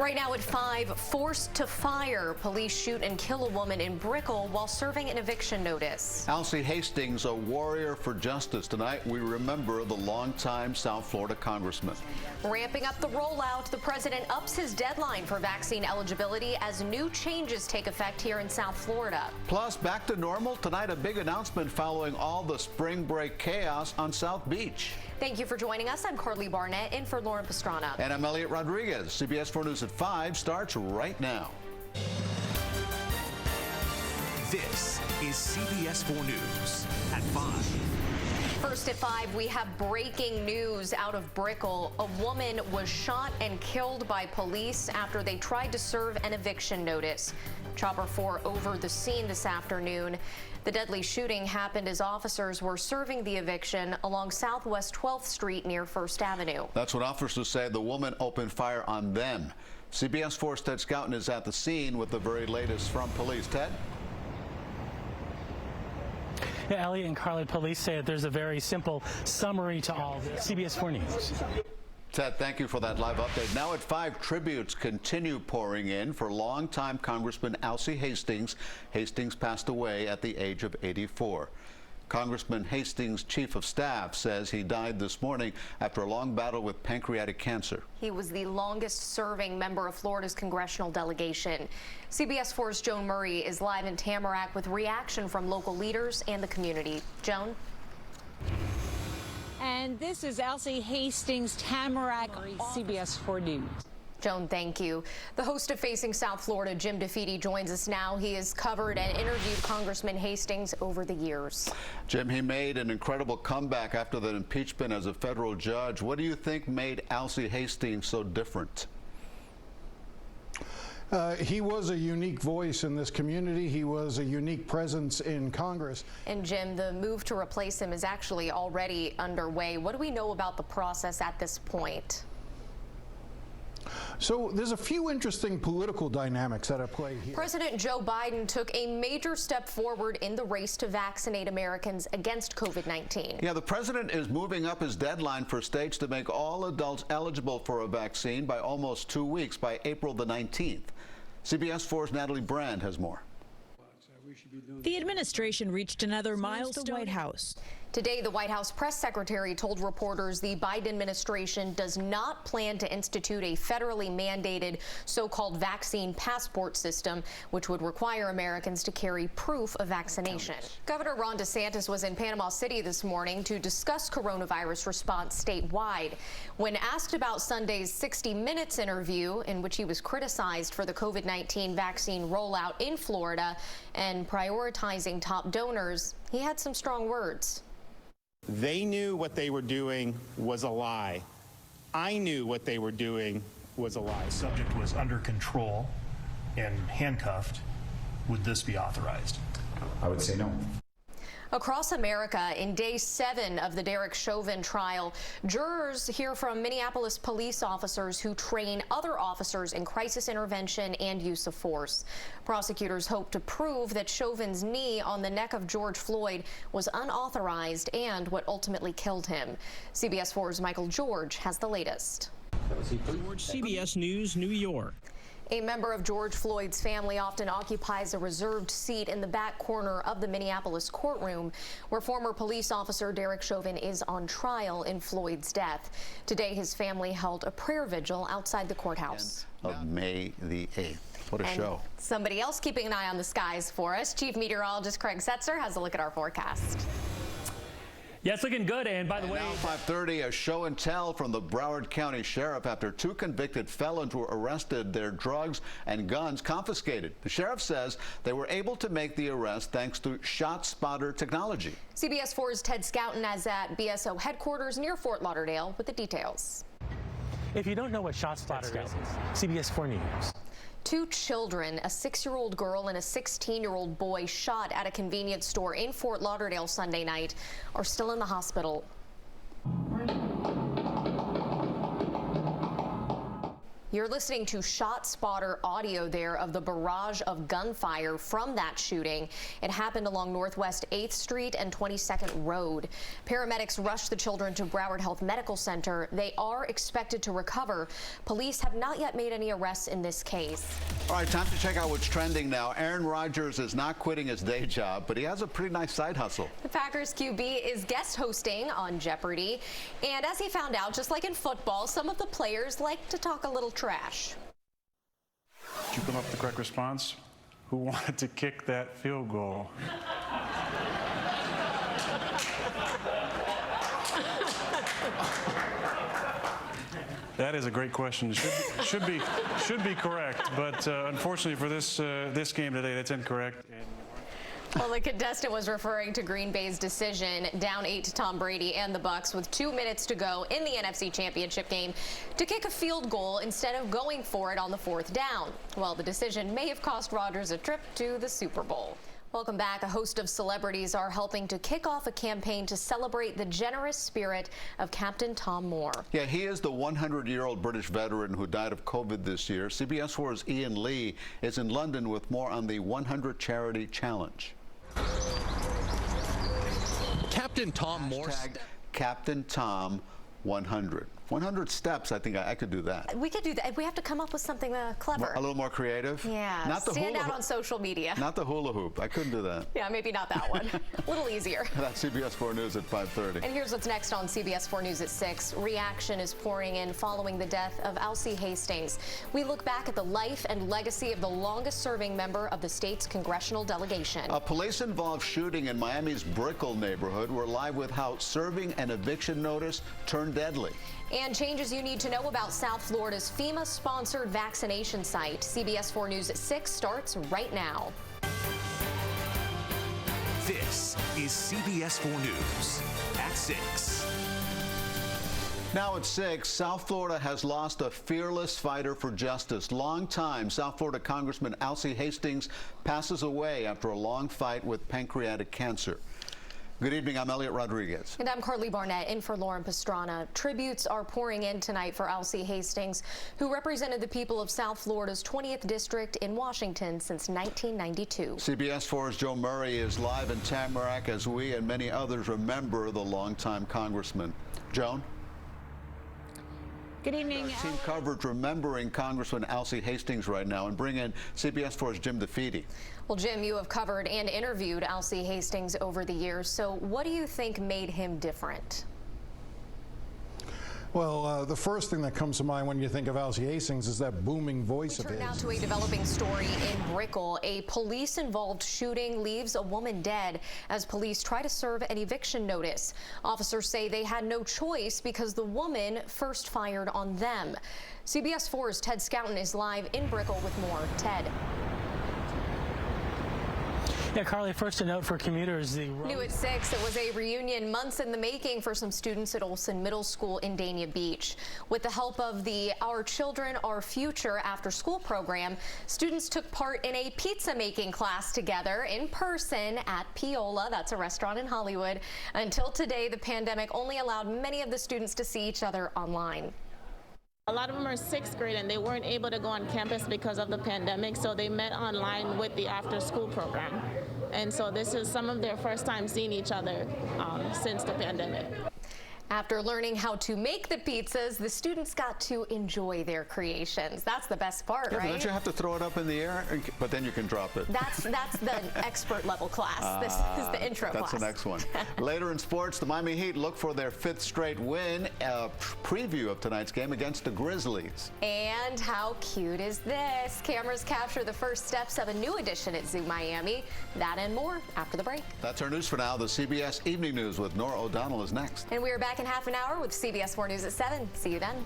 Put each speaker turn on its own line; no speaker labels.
Right now at 5, forced to fire. Police shoot and kill a woman in Brickell while serving an eviction notice.
Alcee Hastings, a warrior for justice. Tonight, we remember the longtime South Florida congressman.
Ramping up the rollout, the president ups his deadline for vaccine eligibility as new changes take effect here in South Florida.
Plus, back to normal. Tonight, a big announcement following all the spring break chaos on South Beach.
Thank you for joining us. I'm Carly Barnett, in for Lauren Pastrana.
And I'm Elliot Rodriguez. CBS 4 News at 5 starts right now.
This is CBS 4 News at 5.
First at 5, we have breaking news out of Brickell. A woman was shot and killed by police after they tried to serve an eviction notice. Chopper 4 over the scene this afternoon. The deadly shooting happened as officers were serving the eviction along Southwest 12th Street near First Avenue.
That's what officers say. The woman opened fire on them. CBS 4's Ted Scouten is at the scene with the very latest from police. Ted?
Yeah, Elliot and Carly, police say that there's a very simple summary to all this. CBS 4 News.
Ted, thank you for that live update. Now at 5, tributes continue pouring in for longtime Congressman Alcee Hastings. Hastings passed away at the age of 84. Congressman Hastings' chief of staff says he died this morning after a long battle with pancreatic cancer.
He was the longest serving member of Florida's congressional delegation. CBS 4's Joan Murray is live in Tamarack with reaction from local leaders and the community. Joan?
And this is Alcee Hastings, Tamarack, CBS 4 News.
Joan, thank you. The host of Facing South Florida, Jim DeFede, joins us now. He has covered and interviewed Congressman Hastings over the years.
Jim, he made an incredible comeback after the impeachment as a federal judge. What do you think made Alcee Hastings so different?
He was a unique voice in this community. He was a unique presence in Congress.
And Jim, the move to replace him is actually already underway. What do we know about the process at this point?
So there's a few interesting political dynamics that are at play here.
President Joe Biden took a major step forward in the race to vaccinate Americans against COVID-19.
Yeah, the president is moving up his deadline for states to make all adults eligible for a vaccine by almost 2 weeks, by April the 19th. CBS 4's Natalie Brand has more.
The administration reached another milestone. The White House.
Today, the White House press secretary told reporters the Biden administration does not plan to institute a federally mandated so-called vaccine passport system, which would require Americans to carry proof of vaccination. Governor Ron DeSantis was in Panama City this morning to discuss coronavirus response statewide. When asked about Sunday's 60 Minutes interview, in which he was criticized for the COVID-19 vaccine rollout in Florida and prioritizing top donors, he had some strong words.
They knew what they were doing was a lie. I knew what they were doing was a lie.
The subject was under control and handcuffed. Would this be authorized?
I would say no.
Across America, in day 7 of the Derek Chauvin trial, jurors hear from Minneapolis police officers who train other officers in crisis intervention and use of force. Prosecutors hope to prove that Chauvin's knee on the neck of George Floyd was unauthorized and what ultimately killed him. CBS 4's Michael George has the latest.
George, CBS News, New York.
A member of George Floyd's family often occupies a reserved seat in the back corner of the Minneapolis courtroom, where former police officer Derek Chauvin is on trial in Floyd's death. Today, his family held a prayer vigil outside the courthouse.
Of May the 8th. What a show.
Somebody else keeping an eye on the skies for us. Chief Meteorologist Craig Setzer has a look at our forecast.
Yeah, it's looking good. And by the way,
now 5:30, a show and tell from the Broward County Sheriff after 2 convicted felons were arrested, their drugs and guns confiscated. The sheriff says they were able to make the arrest thanks to ShotSpotter technology. CBS
4's Ted Scouten is at BSO headquarters near Fort Lauderdale with the details.
If you don't know what ShotSpotter is, CBS 4 News.
2 children, a 6-year-old girl and a 16-year-old boy shot at a convenience store in Fort Lauderdale Sunday night, are still in the hospital. You're listening to Shot Spotter audio there of the barrage of gunfire from that shooting. It happened along Northwest 8th Street and 22nd Road. Paramedics rushed the children to Broward Health Medical Center. They are expected to recover. Police have not yet made any arrests in this case.
All right, time to check out what's trending now. Aaron Rodgers is not quitting his day job, but he has a pretty nice side hustle.
The Packers QB is guest hosting on Jeopardy! And as he found out, just like in football, some of the players like to talk a little trash.
Did you come up with the correct response? Who wanted to kick that field goal? That is a great question. Should be correct, but unfortunately for this game today, that's incorrect.
Well, the contestant was referring to Green Bay's decision, down 8 to Tom Brady and the Bucs with 2 minutes to go in the NFC Championship game, to kick a field goal instead of going for it on the 4th down. Well, the decision may have cost Rodgers a trip to the Super Bowl. Welcome back. A host of celebrities are helping to kick off a campaign to celebrate the generous spirit of Captain Tom Moore.
Yeah, he is the 100-year-old British veteran who died of COVID this year. CBS 4's Ian Lee is in London with more on the 100 Charity Challenge.
Captain Tom Moore.
Captain Tom 100. 100 steps, I think I could do that.
We could do that. We have to come up with something clever.
A little more creative?
Yeah.
Not the
stand out on social media.
Not the hula hoop. I couldn't do that.
Yeah, maybe not that one. A little easier.
That's CBS 4 News at 5:30.
And here's what's next on CBS 4 News at 6. Reaction is pouring in following the death of Alcee Hastings. We look back at the life and legacy of the longest-serving member of the state's congressional delegation.
A police-involved shooting in Miami's Brickell neighborhood. We're live with how serving an eviction notice turned deadly.
And changes you need to know about South Florida's FEMA-sponsored vaccination site. CBS 4 News at 6 starts right now.
This is CBS 4 News at 6.
Now at 6, South Florida has lost a fearless fighter for justice. Longtime South Florida Congressman Alcee Hastings passes away after a long fight with pancreatic cancer. Good evening, I'm Elliot Rodriguez.
And I'm Carly Barnett, in for Lauren Pastrana. Tributes are pouring in tonight for Alcee Hastings, who represented the people of South Florida's 20th District in Washington since 1992.
CBS 4's Joe Murray is live in Tamarack as we and many others remember the longtime congressman. Joan?
Good evening.
Team coverage remembering Congressman Alcee Hastings right now, and bring in CBS 4's Jim DeFede.
Well, Jim, you have covered and interviewed Alcee Hastings over the years, so what do you think made him different?
Well, the first thing that comes to mind when you think of Alcee Hastings is that booming voice of his.
Turn now to a developing story in Brickell. A police-involved shooting leaves a woman dead as police try to serve an eviction notice. Officers say they had no choice because the woman first fired on them. CBS 4's Ted Scouten is live in Brickell with more. Ted.
Yeah, Carly, first a note for commuters.
New at 6, it was a reunion months in the making for some students at Olson Middle School in Dania Beach. With the help of the Our Children, Our Future after-school program, students took part in a pizza-making class together in person at Piola. That's a restaurant in Hollywood. Until today, the pandemic only allowed many of the students to see each other online.
A lot of them are 6th grade and they weren't able to go on campus because of the pandemic, so they met online with the after-school program. And so this is some of their first time seeing each other since the pandemic.
After learning how to make the pizzas, the students got to enjoy their creations. That's the best part, right?
But don't you have to throw it up in the air? But then you can drop it.
That's the expert level class. This is the intro class.
That's the next one. Later in sports, the Miami Heat look for their 5th straight win. A preview of tonight's game against the Grizzlies.
And how cute is this? Cameras capture the first steps of a new addition at Zoo Miami. That and more after the break.
That's our news for now. The CBS Evening News with Nora O'Donnell is next.
And we are back in half an hour with CBS 4 News at 7. See you then.